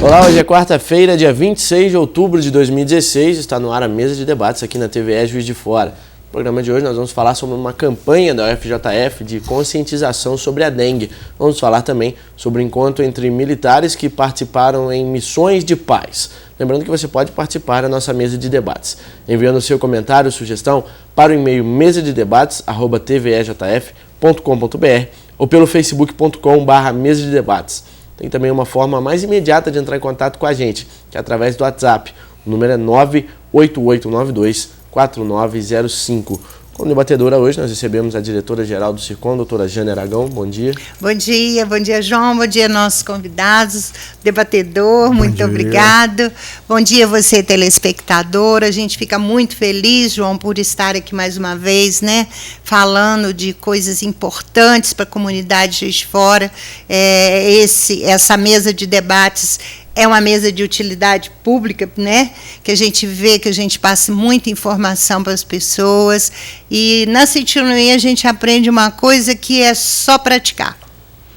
Olá, hoje é quarta-feira, dia 26 de outubro de 2016, está no ar a mesa de debates aqui na TVE Juiz de Fora. No programa de hoje nós vamos falar sobre uma campanha da UFJF de conscientização sobre a dengue. Vamos falar também sobre o encontro entre militares que participaram em missões de paz. Lembrando que você pode participar da nossa mesa de debates, enviando seu comentário ou sugestão para o e-mail mesadedebates@tvejf.com.br ou pelo facebook.com/mesa de debates. Tem também uma forma mais imediata de entrar em contato com a gente, que é através do WhatsApp. O número é 98892-4905. Como debatedora hoje, nós recebemos a diretora-geral do CIRCOM, doutora Jane Aragão. Bom dia. Bom dia, João. Bom dia, nossos convidados, debatedor, muito obrigado. Bom dia, você, telespectador. A gente fica muito feliz, João, por estar aqui mais uma vez, né, falando de coisas importantes para a comunidade de Juiz de Fora. Essa mesa de debates é uma mesa de utilidade pública, né? Que a gente vê, que a gente passa muita informação para as pessoas. E na Citiluí a gente aprende uma coisa que é só praticar.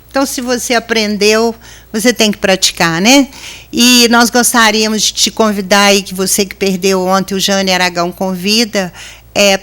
Então, se você aprendeu, você tem que praticar, né? E nós gostaríamos de te convidar aí, que você que perdeu ontem, o Jane Aragão convida,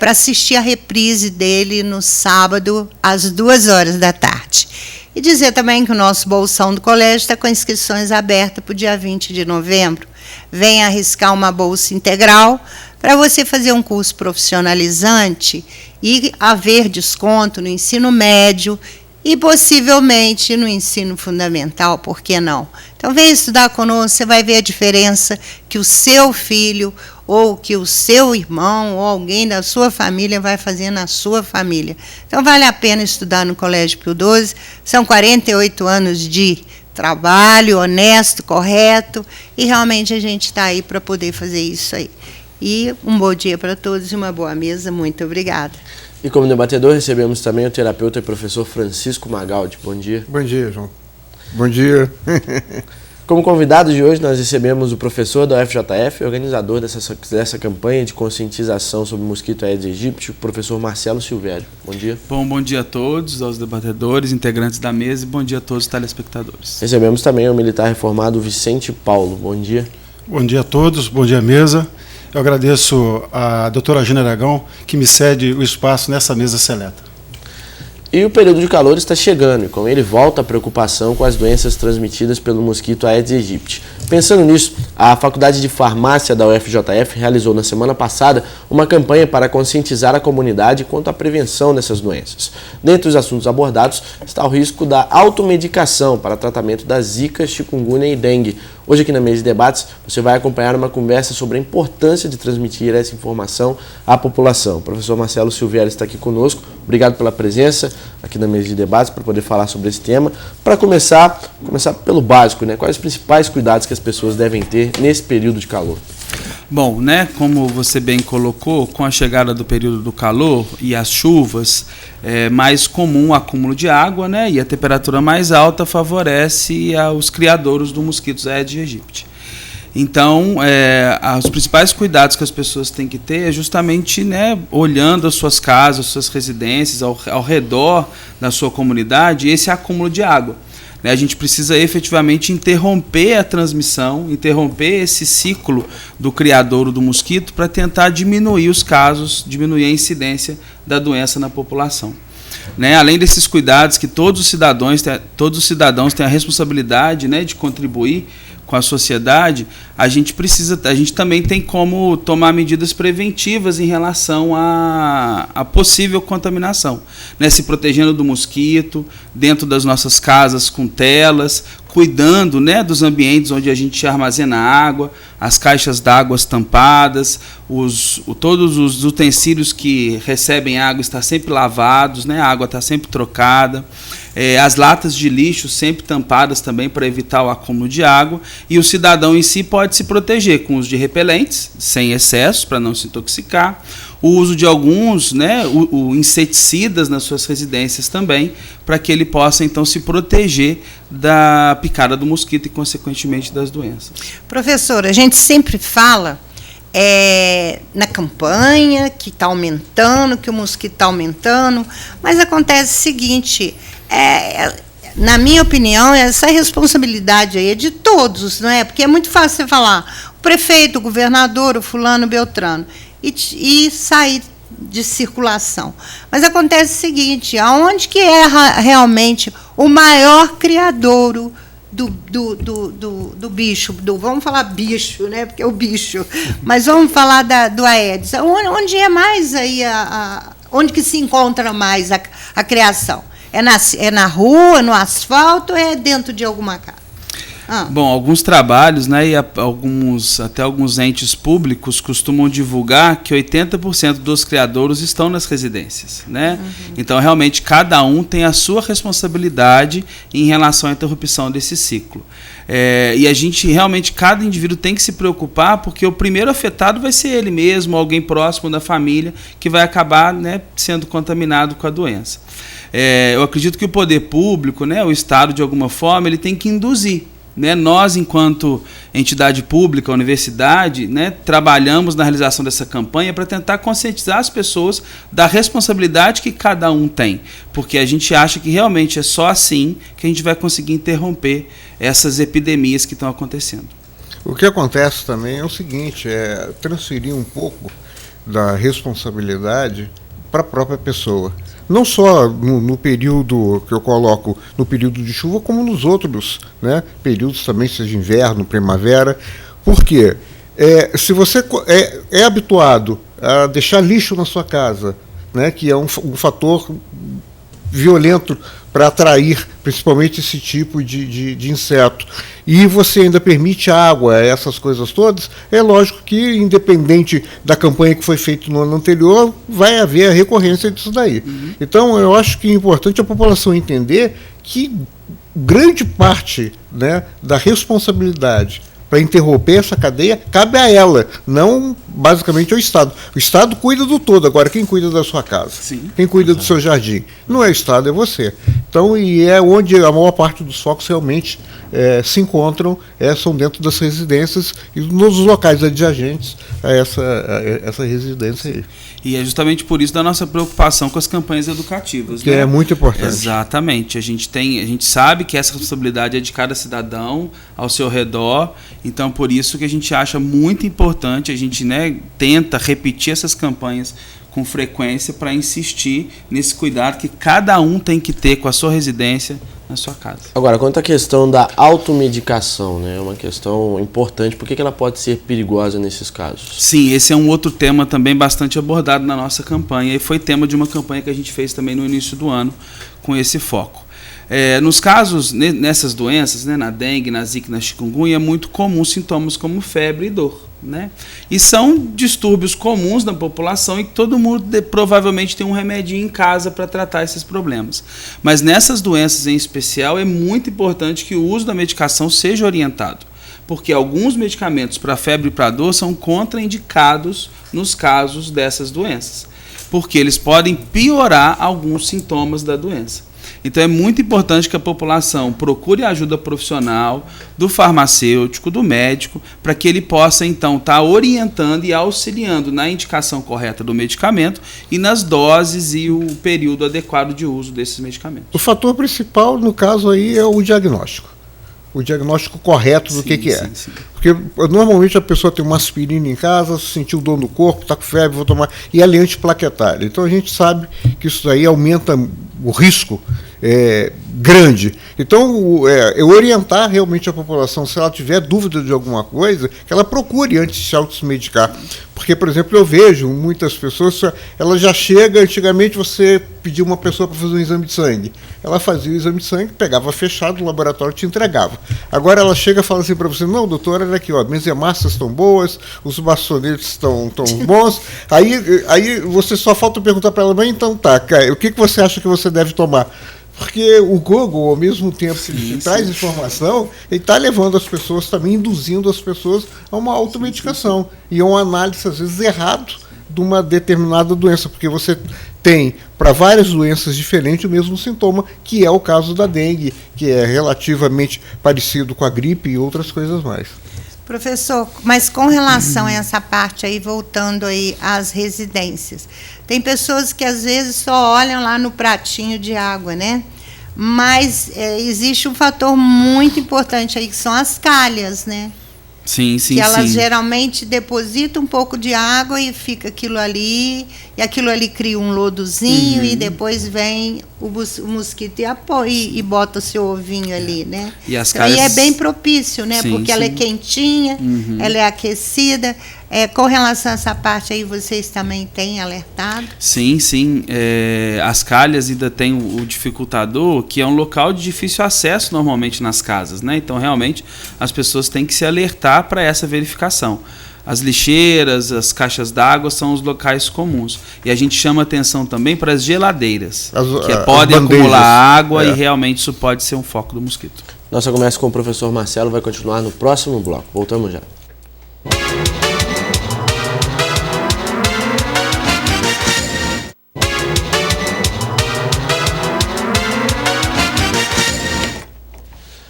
para assistir a reprise dele no sábado, às 14h. E dizer também que o nosso bolsão do colégio está com inscrições abertas para o dia 20 de novembro. Venha arriscar uma bolsa integral para você fazer um curso profissionalizante e haver desconto no ensino médio e possivelmente no ensino fundamental, por que não? Então, venha estudar conosco, você vai ver a diferença que o seu filho ou que o seu irmão ou alguém da sua família vai fazer na sua família. Então, vale a pena estudar no Colégio Pio XII, são 48 anos de trabalho honesto, correto, e realmente a gente está aí para poder fazer isso aí. E um bom dia para todos e uma boa mesa, muito obrigada. E como debatedor, recebemos também o terapeuta e professor Francisco Magaldi. Bom dia. Bom dia, João. Bom dia. Como convidado de hoje, nós recebemos o professor da UFJF, organizador dessa campanha de conscientização sobre o mosquito Aedes aegypti, o professor Marcelo Silvério. Bom dia. Bom dia a todos, aos debatedores, integrantes da mesa, e bom dia a todos os telespectadores. Recebemos também o militar reformado Vicente Paulo. Bom dia. Bom dia a todos, bom dia à mesa. Eu agradeço a doutora Jane Aragão, que me cede o espaço nessa mesa seleta. E o período de calor está chegando, e com ele volta a preocupação com as doenças transmitidas pelo mosquito Aedes aegypti. Pensando nisso, a Faculdade de Farmácia da UFJF realizou na semana passada uma campanha para conscientizar a comunidade quanto à prevenção dessas doenças. Dentre os assuntos abordados está o risco da automedicação para tratamento da zika, chikungunya e dengue. Hoje aqui na mesa de debates você vai acompanhar uma conversa sobre a importância de transmitir essa informação à população. O professor Marcelo Silvério está aqui conosco. Obrigado pela presença aqui na mesa de debates para poder falar sobre esse tema. Para começar pelo básico, né? Quais os principais cuidados que as pessoas devem ter nesse período de calor? Bom, né, como você bem colocou, com a chegada do período do calor e as chuvas, é mais comum o acúmulo de água, né, e a temperatura mais alta favorece os criadouros do mosquito Aedes aegypti. Então, os principais cuidados que as pessoas têm que ter é justamente, né, olhando as suas casas, as suas residências, ao redor da sua comunidade, esse acúmulo de água. A gente precisa efetivamente interromper a transmissão, interromper esse ciclo do criadouro do mosquito para tentar diminuir os casos, diminuir a incidência da doença na população. Além desses cuidados que todos os cidadãos têm a responsabilidade, né, de contribuir com a sociedade, a gente também tem como tomar medidas preventivas em relação à possível contaminação, né? Se protegendo do mosquito, dentro das nossas casas com telas, cuidando, né, dos ambientes onde a gente armazena água, as caixas d'água tampadas, todos os utensílios que recebem água estão sempre lavados, né, a água está sempre trocada, as latas de lixo sempre tampadas também para evitar o acúmulo de água, e o cidadão em si pode se proteger com o uso de repelentes, sem excesso, para não se intoxicar, o uso de alguns, né, inseticidas nas suas residências também, para que ele possa então se proteger da picada do mosquito e consequentemente das doenças. Professor, a gente sempre fala na campanha que está aumentando, que o mosquito está aumentando, mas acontece o seguinte, na minha opinião, essa responsabilidade aí é de todos, não é? Porque é muito fácil você falar o prefeito, o governador, o fulano, o beltrano, e sair de circulação. Mas acontece o seguinte, aonde que erra realmente o maior criadouro do bicho, vamos falar bicho, né? Porque é o bicho, mas vamos falar do Aedes. Onde é mais aí, onde que se encontra mais a criação? É na rua, no asfalto, ou é dentro de alguma casa? Bom, alguns trabalhos, né, e até alguns entes públicos costumam divulgar que 80% dos criadouros estão nas residências, né? Então, realmente, cada um tem a sua responsabilidade em relação à interrupção desse ciclo. E a gente, realmente, cada indivíduo tem que se preocupar, porque o primeiro afetado vai ser ele mesmo, alguém próximo da família, que vai acabar, né, sendo contaminado com a doença. Eu acredito que o poder público, né, o Estado, de alguma forma, ele tem que induzir. Né, nós, enquanto entidade pública, universidade, né, trabalhamos na realização dessa campanha para tentar conscientizar as pessoas da responsabilidade que cada um tem, porque a gente acha que realmente é só assim que a gente vai conseguir interromper essas epidemias que estão acontecendo. O que acontece também é o seguinte, é transferir um pouco da responsabilidade para a própria pessoa. Não só no período que eu coloco, no período de chuva, como nos outros, né, períodos também, seja inverno, primavera. Por quê? Se você é habituado a deixar lixo na sua casa, né, que é um fator violento para atrair principalmente esse tipo de inseto, e você ainda permite água, essas coisas todas, é lógico que, independente da campanha que foi feita no ano anterior, vai haver a recorrência disso daí. Então, eu acho que é importante a população entender que grande parte, né, da responsabilidade para interromper essa cadeia cabe a ela, não basicamente ao Estado. O Estado cuida do todo, agora quem cuida da sua casa? Sim. Quem cuida do seu jardim? Não é o Estado, é você. Então, e é onde a maior parte dos focos realmente se encontram, são dentro das residências e nos locais adjacentes a essa residência aí. E é justamente por isso da nossa preocupação com as campanhas educativas. Que, né, é muito importante. Exatamente. A gente sabe que essa responsabilidade é de cada cidadão ao seu redor, então por isso que a gente acha muito importante, a gente, né, tenta repetir essas campanhas com frequência para insistir nesse cuidado que cada um tem que ter com a sua residência na sua casa. Agora, quanto à questão da automedicação, né, é uma questão importante, por que ela pode ser perigosa nesses casos? Sim, esse é um outro tema também bastante abordado na nossa campanha, e foi tema de uma campanha que a gente fez também no início do ano com esse foco. Nos casos, nessas doenças, né, na dengue, na zika, na chikungunya, é muito comum sintomas como febre e dor. Né? E são distúrbios comuns na população e que todo mundo provavelmente tem um remedinho em casa para tratar esses problemas. Mas nessas doenças em especial é muito importante que o uso da medicação seja orientado, porque alguns medicamentos para febre e para dor são contraindicados nos casos dessas doenças, porque eles podem piorar alguns sintomas da doença. Então é muito importante que a população procure ajuda profissional, do farmacêutico, do médico, para que ele possa então estar orientando e auxiliando na indicação correta do medicamento e nas doses e o período adequado de uso desses medicamentos. O fator principal, no caso aí, é o diagnóstico. O diagnóstico correto do que é. Sim. Porque normalmente a pessoa tem uma aspirina em casa, sentiu dor no corpo, está com febre, vou tomar, e ela é antiplaquetária. Então a gente sabe que isso aí aumenta o risco grande. Então, orientar realmente a população, se ela tiver dúvida de alguma coisa, que ela procure antes de se automedicar. Porque, por exemplo, eu vejo muitas pessoas, ela já chega, antigamente você pedia uma pessoa para fazer um exame de sangue. Ela fazia o exame de sangue, pegava fechado, o laboratório te entregava. Agora ela chega e fala assim para você, não, doutor, olha aqui, ó, minhas hemácias estão boas, os bastonetes estão bons, aí você só falta perguntar para ela, mas então tá, o que você acha que você deve tomar? Porque o Google, ao mesmo tempo que ele traz informação, ele está levando as pessoas também, induzindo as pessoas a uma automedicação e a uma análise, às vezes, errada de uma determinada doença, porque você tem, para várias doenças diferentes, o mesmo sintoma, que é o caso da dengue, que é relativamente parecido com a gripe e outras coisas mais. Professor, mas com relação a essa parte aí, voltando aí às residências, tem pessoas que às vezes só olham lá no pratinho de água, né? Mas existe um fator muito importante aí, que são as calhas, né? Sim, sim, que elas sim. geralmente depositam um pouco de água e fica aquilo ali, e aquilo ali cria um lodozinho, e depois vem o mosquito e bota o seu ovinho ali, né? E as então, aí calhas... é bem propício, né? Sim, porque ela é sim. quentinha, ela é aquecida. Com relação a essa parte aí, vocês também têm alertado? Sim, sim. As calhas ainda tem o dificultador, que é um local de difícil acesso normalmente nas casas, né? Então, realmente, as pessoas têm que se alertar para essa verificação. As lixeiras, as caixas d'água são os locais comuns. E a gente chama atenção também para as geladeiras, que podem acumular água e realmente isso pode ser um foco do mosquito. Nossa conversa com o professor Marcelo vai continuar no próximo bloco. Voltamos já.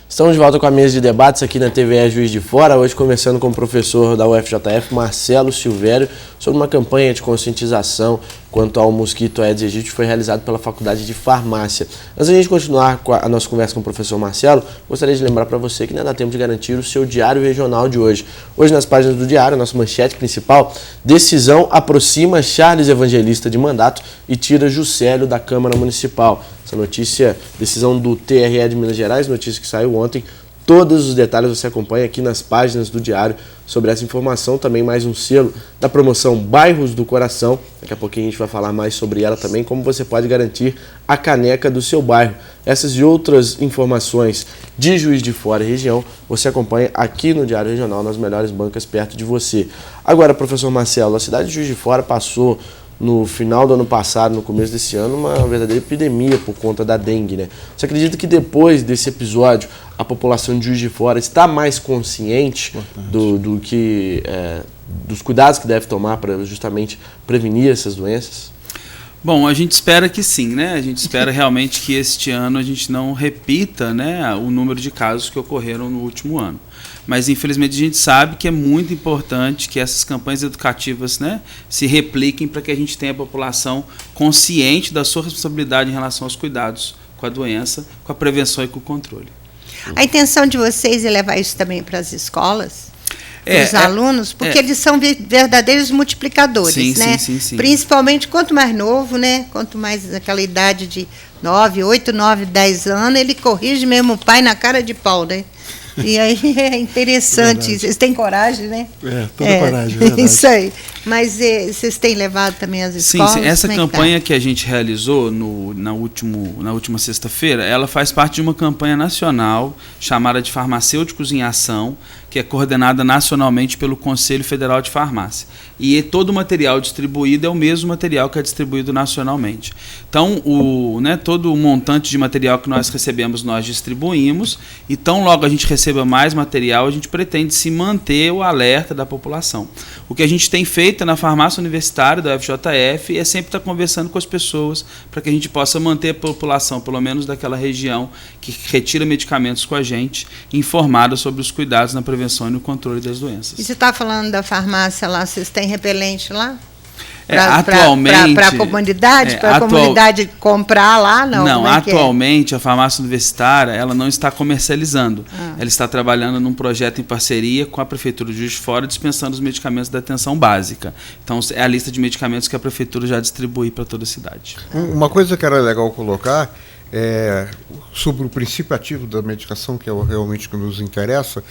Estamos de volta com a mesa de debates aqui na TVE Juiz de Fora, hoje conversando com o professor da UFJF, Marcelo Silvério, sobre uma campanha de conscientização quanto ao mosquito Aedes aegypti que foi realizado pela Faculdade de Farmácia. Antes de a gente continuar com a nossa conversa com o professor Marcelo, gostaria de lembrar para você que ainda dá tempo de garantir o seu diário regional de hoje. Hoje nas páginas do diário, a nossa manchete principal, decisão aproxima Charles Evangelista de mandato e tira Juscelio da Câmara Municipal. Essa notícia, decisão do TRE de Minas Gerais, notícia que saiu ontem. Todos os detalhes você acompanha aqui nas páginas do Diário sobre essa informação. Também mais um selo da promoção Bairros do Coração. Daqui a pouquinho a gente vai falar mais sobre ela também, como você pode garantir a caneca do seu bairro. Essas e outras informações de Juiz de Fora e região você acompanha aqui no Diário Regional, nas melhores bancas perto de você. Agora, professor Marcelo, a cidade de Juiz de Fora passou no final do ano passado, no começo desse ano, uma verdadeira epidemia por conta da dengue, né? Você acredita que depois desse episódio a população de Juiz de Fora está mais consciente dos cuidados que deve tomar para justamente prevenir essas doenças? Bom, a gente espera que sim, né? A gente espera realmente que este ano a gente não repita, né, o número de casos que ocorreram no último ano. Mas, infelizmente, a gente sabe que é muito importante que essas campanhas educativas, né, se repliquem para que a gente tenha a população consciente da sua responsabilidade em relação aos cuidados com a doença, com a prevenção e com o controle. A intenção de vocês é levar isso também para as escolas? Os alunos, porque eles são verdadeiros multiplicadores, sim, né? Sim. Principalmente quanto mais novo, né? Quanto mais aquela idade de 8, 9, 10 anos, ele corrige mesmo o pai na cara de pau, né? E aí é interessante, vocês têm coragem, né? Toda coragem, verdade. Isso aí. Mas vocês têm levado também as escolas? Sim, essa campanha que a gente realizou na última sexta-feira, ela faz parte de uma campanha nacional chamada de Farmacêuticos em Ação, que é coordenada nacionalmente pelo Conselho Federal de Farmácia. E todo o material distribuído é o mesmo material que é distribuído nacionalmente. Então, todo o montante de material que nós recebemos, nós distribuímos, e tão logo a gente receba mais material, a gente pretende se manter o alerta da população. O que a gente tem feito na farmácia universitária da UFJF é sempre estar conversando com as pessoas para que a gente possa manter a população, pelo menos daquela região que retira medicamentos com a gente, informada sobre os cuidados na prevenção e no controle das doenças. E você está falando da farmácia lá, vocês têm repelente lá? Atualmente, para a comunidade? Para a comunidade comprar lá? Não, atualmente a farmácia universitária ela não está comercializando. Ela está trabalhando num projeto em parceria com a Prefeitura de Juiz de Fora, dispensando os medicamentos da atenção básica. Então, é a lista de medicamentos que a Prefeitura já distribui para toda a cidade. Uma coisa que era legal colocar sobre o princípio ativo da medicação, que é realmente o que nos interessa,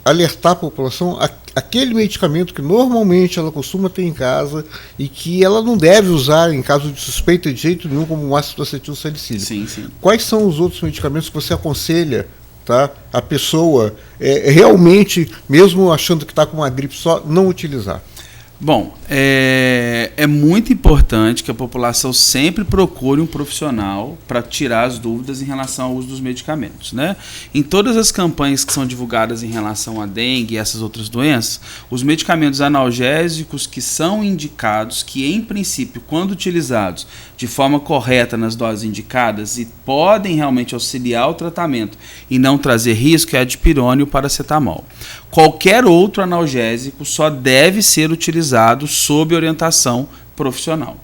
alertar a população aquele medicamento que normalmente ela costuma ter em casa e que ela não deve usar em caso de suspeita de jeito nenhum, como o ácido acetilsalicílico. Sim. Quais são os outros medicamentos que você aconselha, tá, a pessoa realmente, mesmo achando que está com uma gripe só, não utilizar? Bom, é muito importante que a população sempre procure um profissional para tirar as dúvidas em relação ao uso dos medicamentos, né? Em todas as campanhas que são divulgadas em relação à dengue e essas outras doenças, os medicamentos analgésicos que são indicados, que em princípio, quando utilizados de forma correta nas doses indicadas e podem realmente auxiliar o tratamento e não trazer risco, é a dipirona e o paracetamol. Qualquer outro analgésico só deve ser utilizado sob orientação profissional.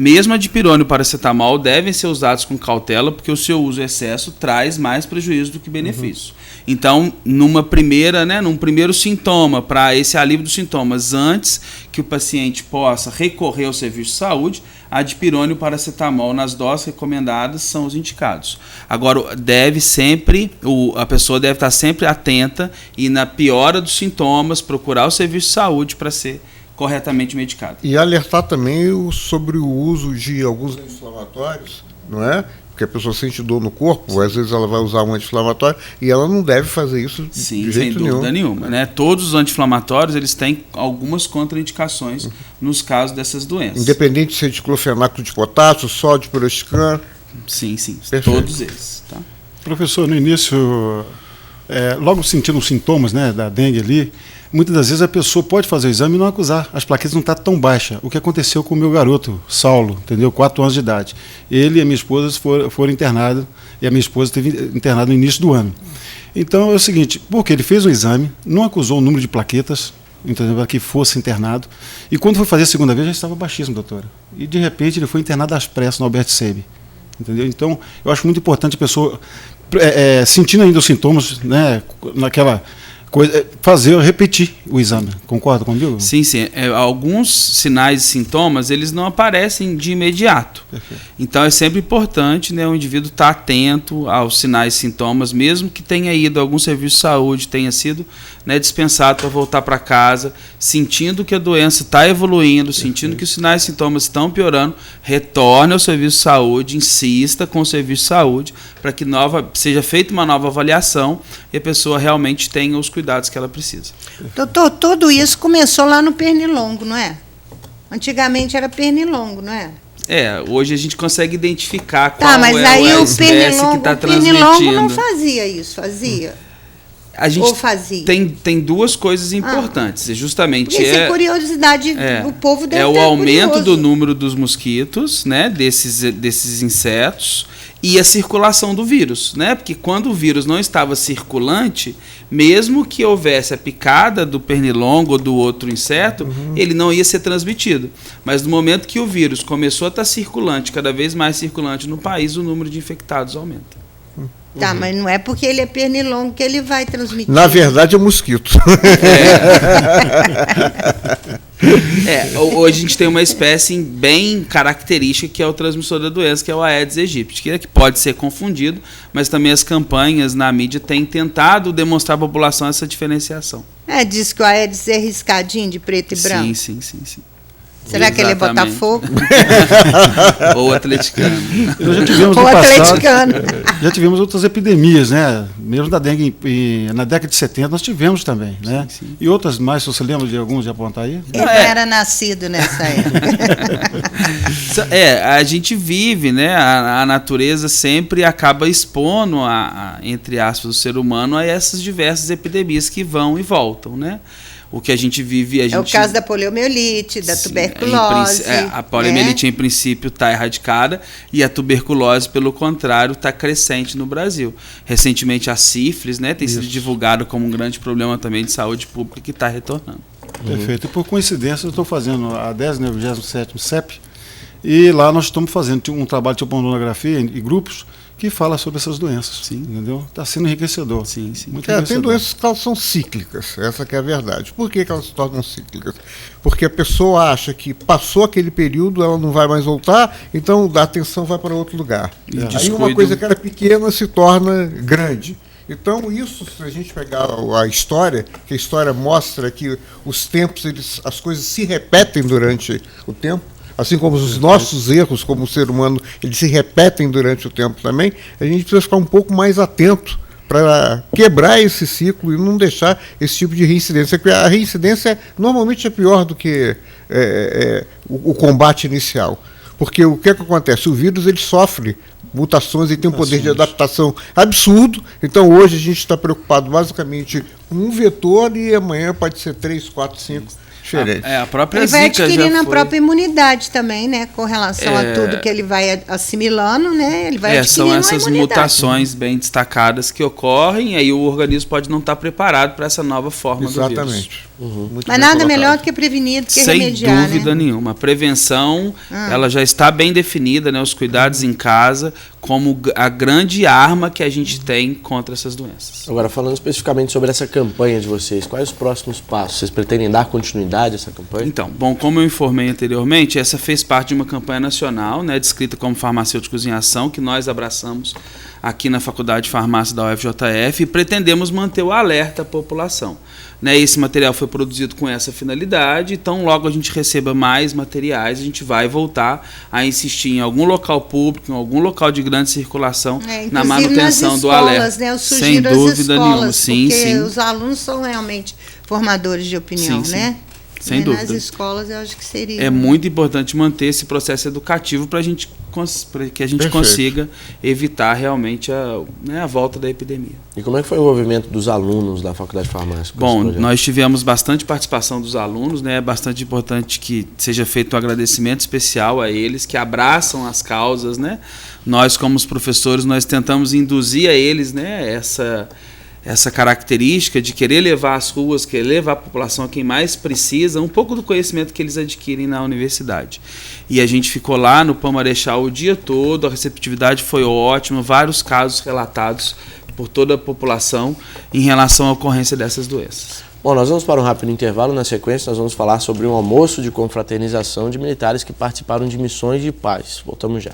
Mesmo a dipirona e o paracetamol devem ser usados com cautela, porque o seu uso em excesso traz mais prejuízo do que benefício. Então, num primeiro sintoma, para esse alívio dos sintomas, antes que o paciente possa recorrer ao serviço de saúde, a dipirona e o paracetamol nas doses recomendadas são os indicados. Agora, a pessoa deve estar sempre atenta e, na piora dos sintomas, procurar o serviço de saúde para ser corretamente medicado. E alertar também sobre o uso de alguns anti-inflamatórios, não é? Porque a pessoa sente dor no corpo, às vezes ela vai usar um anti-inflamatório e ela não deve fazer isso de jeito sem dúvida nenhuma. Né? Todos os anti-inflamatórios eles têm algumas contraindicações nos casos dessas doenças. Independente de ser de diclofenaco de potássio, sódio, pirosticano. Sim, Perfeito. Todos eles. Tá? Professor, no início, logo sentindo os sintomas, né, da dengue ali, muitas das vezes a pessoa pode fazer o exame e não acusar. As plaquetas não estão tão baixas. O que aconteceu com o meu garoto, Saulo, entendeu? 4 anos de idade. Ele e a minha esposa foram internados, e a minha esposa esteve internada no início do ano. Então é o seguinte, porque ele fez o exame, não acusou o número de plaquetas, entendeu? Para que fosse internado, e quando foi fazer a segunda vez já estava baixíssimo, doutora. E de repente ele foi internado às pressas no Albert Seib. Entendeu? Então eu acho muito importante a pessoa, sentindo ainda os sintomas, né, naquela coisa, repetir o exame. Concorda comigo? Sim. Alguns sinais e sintomas, eles não aparecem de imediato. Perfeito. Então é sempre importante, né, o indivíduo estar atento aos sinais e sintomas, mesmo que tenha ido a algum serviço de saúde, tenha sido, né, dispensado para voltar para casa, sentindo que a doença está evoluindo, sentindo que os sinais e sintomas estão piorando, retorne ao serviço de saúde, insista com o serviço de saúde, para que seja feita uma nova avaliação e a pessoa realmente tenha os cuidados que ela precisa. Doutor, tudo isso começou lá no pernilongo, não é? Antigamente era pernilongo, não é? Hoje a gente consegue identificar qual mas é aí a o espécie que está transmitindo. O pernilongo não fazia isso, fazia? A gente Ou fazia? Tem duas coisas importantes. Justamente porque essa curiosidade, o povo deve o ter aumento curioso. do número dos mosquitos, né, desses insetos, e a circulação do vírus, né? Porque quando o vírus não estava circulante, mesmo que houvesse a picada do pernilongo ou do outro inseto, ele não ia ser transmitido. Mas no momento que o vírus começou a estar circulante, cada vez mais circulante no país, o número de infectados aumenta. Tá, mas não é porque ele é pernilongo que ele vai transmitir. Na verdade é mosquito. Hoje a gente tem uma espécie bem característica que é o transmissor da doença, que é o Aedes aegypti, que pode ser confundido, mas também as campanhas na mídia têm tentado demonstrar à população essa diferenciação. Diz que o Aedes é riscadinho de preto e branco. Sim. Será que ele é Botafogo? Ou atleticano. Nós já tivemos no passado, já tivemos outras epidemias, né? Mesmo da dengue na década de 70 nós tivemos também, né? Sim. E outras mais, você lembra de alguns de apontar aí? Ele não era nascido nessa época. A gente vive, né? A natureza sempre acaba expondo, entre aspas, o ser humano a essas diversas epidemias que vão e voltam, né? O que a gente vive... É o caso da poliomielite, da tuberculose. A poliomielite, em princípio, está erradicada e a tuberculose, pelo contrário, está crescente no Brasil. Recentemente, a sífilis, né, tem sido divulgada como um grande problema também de saúde pública que está retornando. Perfeito. E por coincidência, eu estou fazendo a 27º CEP e lá nós estamos fazendo um trabalho de monografia em grupos que fala sobre essas doenças. Sim. Entendeu? Está sendo enriquecedor. Sim. Muito enriquecedor. Tem doenças que elas são cíclicas, essa que é a verdade. Por que elas se tornam cíclicas? Porque a pessoa acha que passou aquele período, ela não vai mais voltar, então a atenção vai para outro lugar. Aí uma coisa que era pequena se torna grande. Então isso, se a gente pegar a história, que a história mostra que os tempos, as coisas se repetem durante o tempo, assim como os nossos erros como ser humano, eles se repetem durante o tempo também, a gente precisa ficar um pouco mais atento para quebrar esse ciclo e não deixar esse tipo de reincidência. Porque a reincidência normalmente é pior do que o combate inicial. Porque o que acontece? O vírus ele sofre mutações e tem um poder de adaptação absurdo. Então hoje a gente está preocupado basicamente com um vetor e amanhã pode ser 3, 4, 5... diferente. A própria Ele vai Zika adquirindo já a foi... própria imunidade também, né? Com relação a tudo que ele vai assimilando, né? Ele vai adquirindo são essas uma imunidade. mutações bem destacadas que ocorrem, e aí o organismo pode não estar preparado para essa nova forma do vírus. Exatamente. Muito Mas bem nada colocado. melhor do que prevenir, do que Sem remediar, dúvida né? nenhuma. A prevenção, ela já está bem definida, né? Os cuidados em casa, como a grande arma que a gente tem contra essas doenças. Agora, falando especificamente sobre essa campanha de vocês, quais os próximos passos? Vocês pretendem dar continuidade a essa campanha? Então, bom, como eu informei anteriormente, essa fez parte de uma campanha nacional, né, descrita como Farmacêuticos em Ação, que nós abraçamos aqui na Faculdade de Farmácia da UFJF, e pretendemos manter o alerta à população. Né, esse material foi produzido com essa finalidade, então logo a gente receba mais materiais, a gente vai voltar a insistir em algum local público, em algum local de grande circulação, na manutenção do alerta. Né, eu sem sugiro dúvida as nenhuma, escolas, sim, porque sim. os alunos são realmente formadores de opinião, Sim, né? sim. Sem dúvida. Nas escolas eu acho que seria. É muito importante manter esse processo educativo para que a gente Perfeito. consiga evitar realmente a volta da epidemia. E como é que foi o envolvimento dos alunos da Faculdade de Farmácia? Bom, nós tivemos bastante participação dos alunos, né? É bastante importante que seja feito um agradecimento especial a eles, que abraçam as causas, né? Nós, como os professores, nós tentamos induzir a eles, né, essa característica de querer levar às ruas, querer levar a população a quem mais precisa, um pouco do conhecimento que eles adquirem na universidade. E a gente ficou lá no Pão Marechal o dia todo, a receptividade foi ótima, vários casos relatados por toda a população em relação à ocorrência dessas doenças. Bom, nós vamos para um rápido intervalo. Na sequência, nós vamos falar sobre um almoço de confraternização de militares que participaram de missões de paz. Voltamos já.